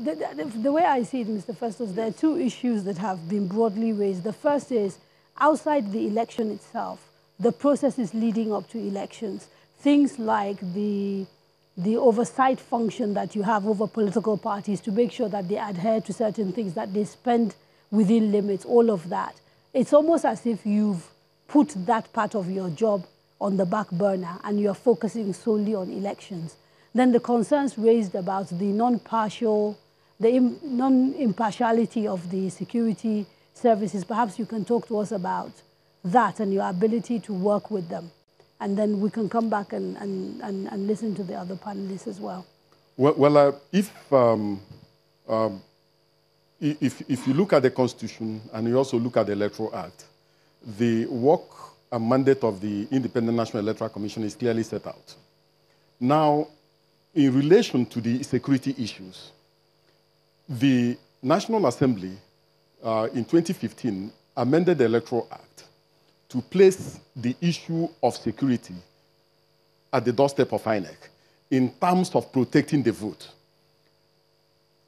The way I see it, Mr. Festus, there are two issues that have been broadly raised. The first is, outside the election itself, the processes leading up to elections, things like the oversight function that you have over political parties to make sure that they adhere to certain things, that they spend within limits, all of that. It's almost as if you've put that part of your job on the back burner and you're focusing solely on elections. Then the concerns raised about the non-impartiality of the security services, perhaps you can talk to us about that and your ability to work with them. And then we can come back and listen to the other panelists as well. Well, if you look at the Constitution and you also look at the Electoral Act, the work and mandate of the Independent National Electoral Commission is clearly set out. Now, in relation to the security issues, the National Assembly in 2015 amended the Electoral Act to place the issue of security at the doorstep of INEC in terms of protecting the vote.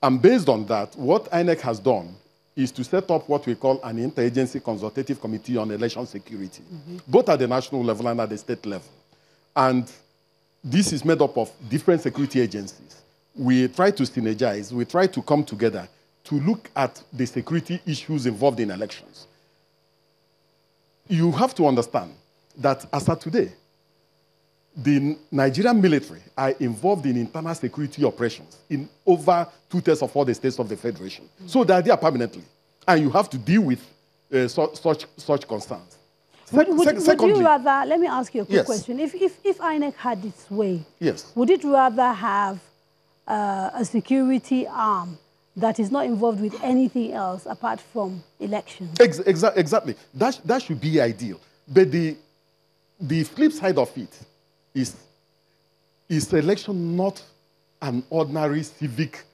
And based on that, what INEC has done is to set up what we call an interagency consultative committee on election security, both at the national level and at the state level. And this is made up of different security agencies. We try to synergize, we try to come together to look at the security issues involved in elections. You have to understand that as of today, the Nigerian military are involved in internal security operations in over 2/3 of all the states of the Federation. So they are there permanently. And you have to deal with such concerns. Would you rather, let me ask you a quick question. If INEC had its way, would it rather have a security arm that is not involved with anything else apart from elections? Exactly. That should be ideal. But the flip side of it is election not an ordinary civic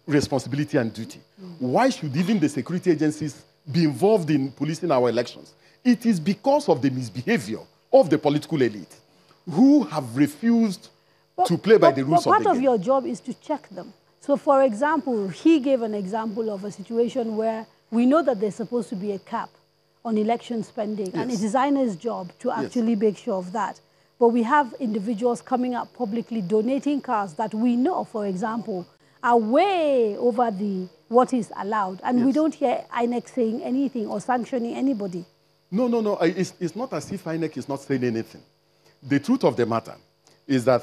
responsibility and duty? Why should even the security agencies be involved in policing our elections? It is because of the misbehavior of the political elite who have refused to play by the rules of the game. Part of your job is to check them. So, for example, he gave an example of a situation where we know that there's supposed to be a cap on election spending, and it is INEC's job to actually make sure of that. But we have individuals coming up publicly donating cars that we know, for example, are way over what is allowed, and we don't hear INEC saying anything or sanctioning anybody. No. It's not as if INEC is not saying anything. The truth of the matter is that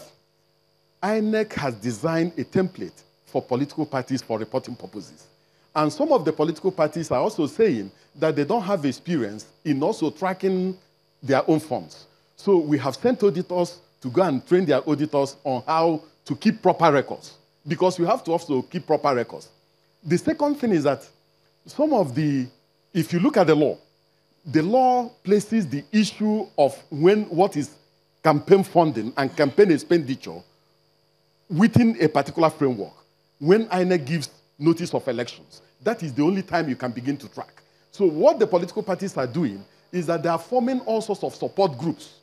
INEC has designed a template for political parties for reporting purposes. And some of the political parties are also saying that they don't have experience in also tracking their own funds. So we have sent auditors to go and train their auditors on how to keep proper records, because you have to also keep proper records. The second thing is that if you look at the law places the issue of what is campaign funding and campaign expenditure within a particular framework. When INEC gives notice of elections, that is the only time you can begin to track. So what the political parties are doing is that they are forming all sorts of support groups.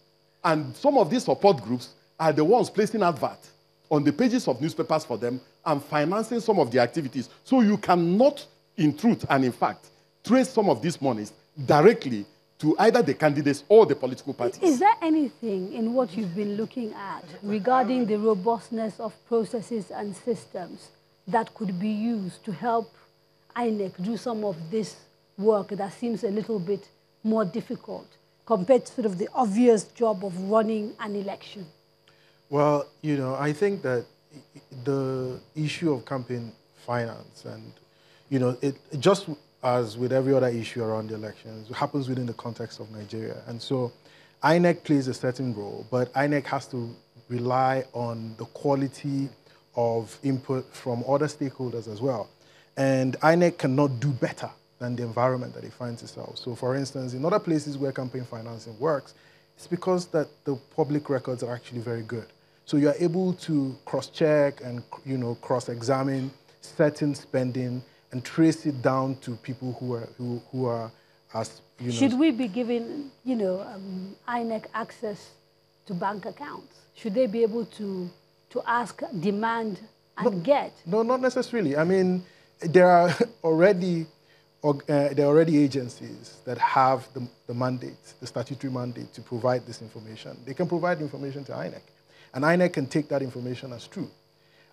And some of these support groups are the ones placing adverts on the pages of newspapers for them and financing some of the activities. So you cannot, in truth and in fact, trace some of these monies directly to either the candidates or the political parties. Is there anything in what you've been looking at regarding the robustness of processes and systems that could be used to help INEC do some of this work that seems a little bit more difficult compared to sort of the obvious job of running an election? Well, I think that the issue of campaign finance and, it just as with every other issue around the elections, it happens within the context of Nigeria. And so INEC plays a certain role, but INEC has to rely on the quality of input from other stakeholders as well. And INEC cannot do better than the environment that it finds itself. So for instance, in other places where campaign financing works, it's because that the public records are actually very good. So you're able to cross-check and cross-examine certain spending and trace it down to people who are as Should we be giving INEC access to bank accounts? Should they be able to demand and get? No, not necessarily. I mean, there are already agencies that have the mandate, the statutory mandate to provide this information. They can provide information to INEC, and INEC can take that information as true.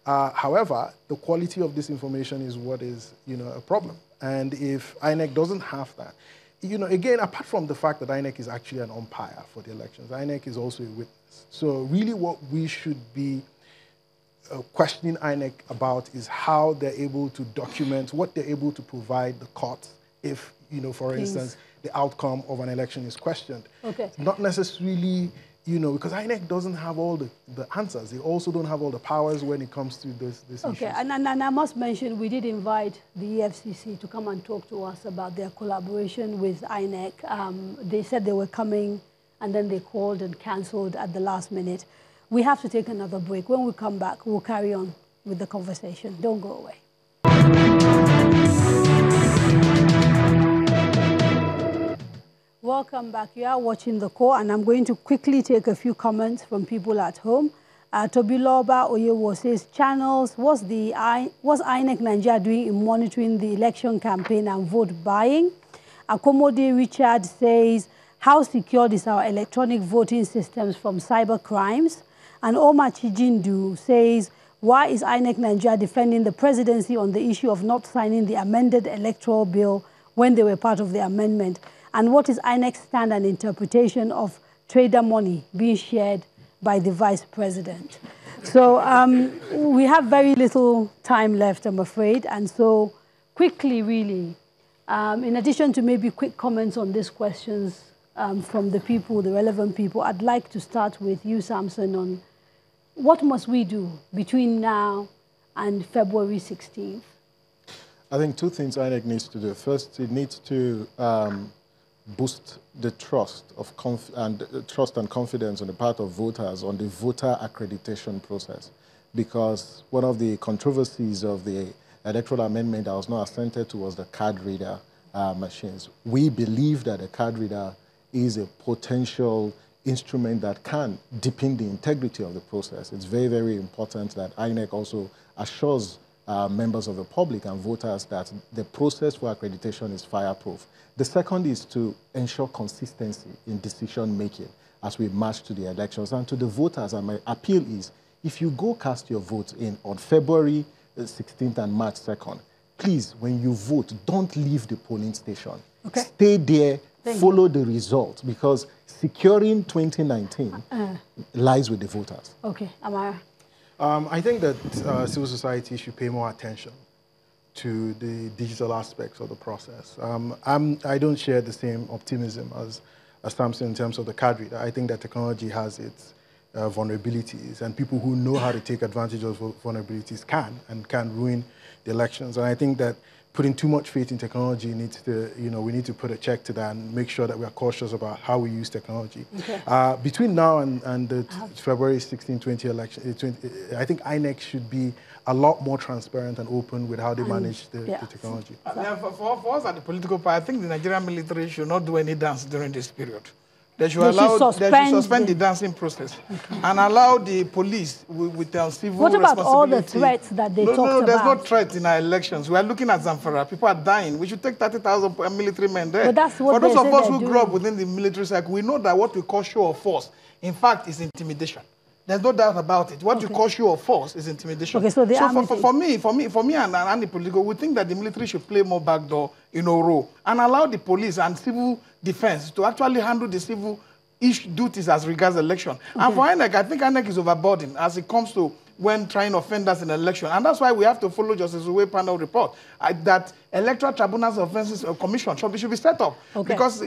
However, the quality of this information is what is, a problem. And if INEC doesn't have that, again, apart from the fact that INEC is actually an umpire for the elections, INEC is also a witness. So really what we should be questioning INEC about is how they're able to document, what they're able to provide the court if, for instance, the outcome of an election is questioned. Okay. Not necessarily, because INEC doesn't have all the answers. They also don't have all the powers when it comes to this issues. Okay, and I must mention, we did invite the EFCC to come and talk to us about their collaboration with INEC. They said they were coming, and then they called and cancelled at the last minute. We have to take another break. When we come back, we'll carry on with the conversation. Don't go away. Welcome back. You are watching The Core, and I'm going to quickly take a few comments from people at home. Tobiloba Oyewo says, channels, what's INEC Nigeria doing in monitoring the election campaign and vote buying? Akomode Richard says, how secured is our electronic voting systems from cyber crimes? And Omar Chijindu says, why is INEC Nigeria defending the presidency on the issue of not signing the amended electoral bill when they were part of the amendment? And what is INEC's stand and interpretation of trader money being shared by the vice president? So we have very little time left, I'm afraid. And so quickly, really, in addition to maybe quick comments on these questions from the people, the relevant people, I'd like to start with you, Samson, on what must we do between now and February 16th? I think two things INEC needs to do. First, it needs to boost the trust and confidence on the part of voters on the voter accreditation process, because one of the controversies of the electoral amendment that was not assented to was the card reader machines. We believe that a card reader is a potential instrument that can deepen the integrity of the process. It's very, very important that INEC also assures members of the public and voters that the process for accreditation is fireproof. The second is to ensure consistency in decision-making as we march to the elections. And to the voters, and my appeal is, if you go cast your vote on February 16th and March 2nd, please, when you vote, don't leave the polling station. Okay. Stay there, follow the results, because securing 2019 lies with the voters. Okay, Amara. I think that civil society should pay more attention to the digital aspects of the process. I don't share the same optimism as Samson in terms of the card reader. I think that technology has its vulnerabilities, and people who know how to take advantage of vulnerabilities can ruin the elections. And I think that putting too much faith in technology needs to, we need to put a check to that and make sure that we are cautious about how we use technology. Okay. Between now and the February 16, 20 election, I think INEC should be a lot more transparent and open with how they manage the technology. For us at the political party, I think the Nigerian military should not do any dance during this period. They should suspend the dancing process and allow the police with civil What about all the threats that they talked about? No, there's no threat in our elections. We are looking at Zamfara. People are dying. We should take 30,000 military men there. But that's what For those of us who doing. grew up within the military cycle, we know that what we call show of force, in fact, is intimidation. There's no doubt about it. What you call show of force is intimidation. Okay, so for me and the political, we think that the military should play more backdoor role and allow the police and civil defense to actually handle the civil duties as regards election. Okay. And for INEC, I think INEC is overburdened as it comes to when trying offenders in election. And that's why we have to follow Justice Uwe panel report that Electoral Tribunals Offenses Commission should be set up. Okay. Because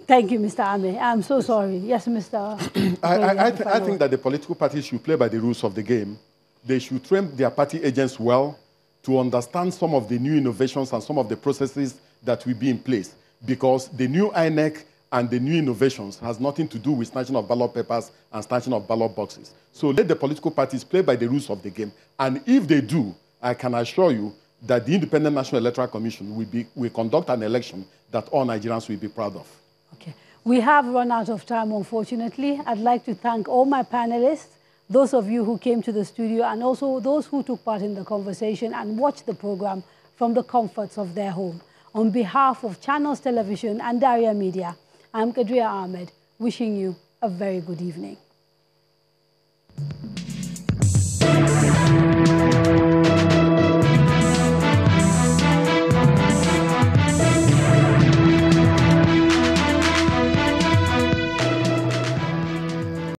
thank you, Mr. Ame. I'm so sorry. Yes, Mr. I think that the political parties should play by the rules of the game. They should train their party agents well to understand some of the new innovations and some of the processes that will be in place. Because the new INEC and the new innovations has nothing to do with snatching of ballot papers and snatching of ballot boxes. So let the political parties play by the rules of the game. And if they do, I can assure you that the Independent National Electoral Commission will conduct an election that all Nigerians will be proud of. Okay. We have run out of time, unfortunately. I'd like to thank all my panelists those of you who came to the studio, and also those who took part in the conversation and watched the program from the comforts of their home. On behalf of Channels Television and Daria Media, I'm Kadria Ahmed, wishing you a very good evening.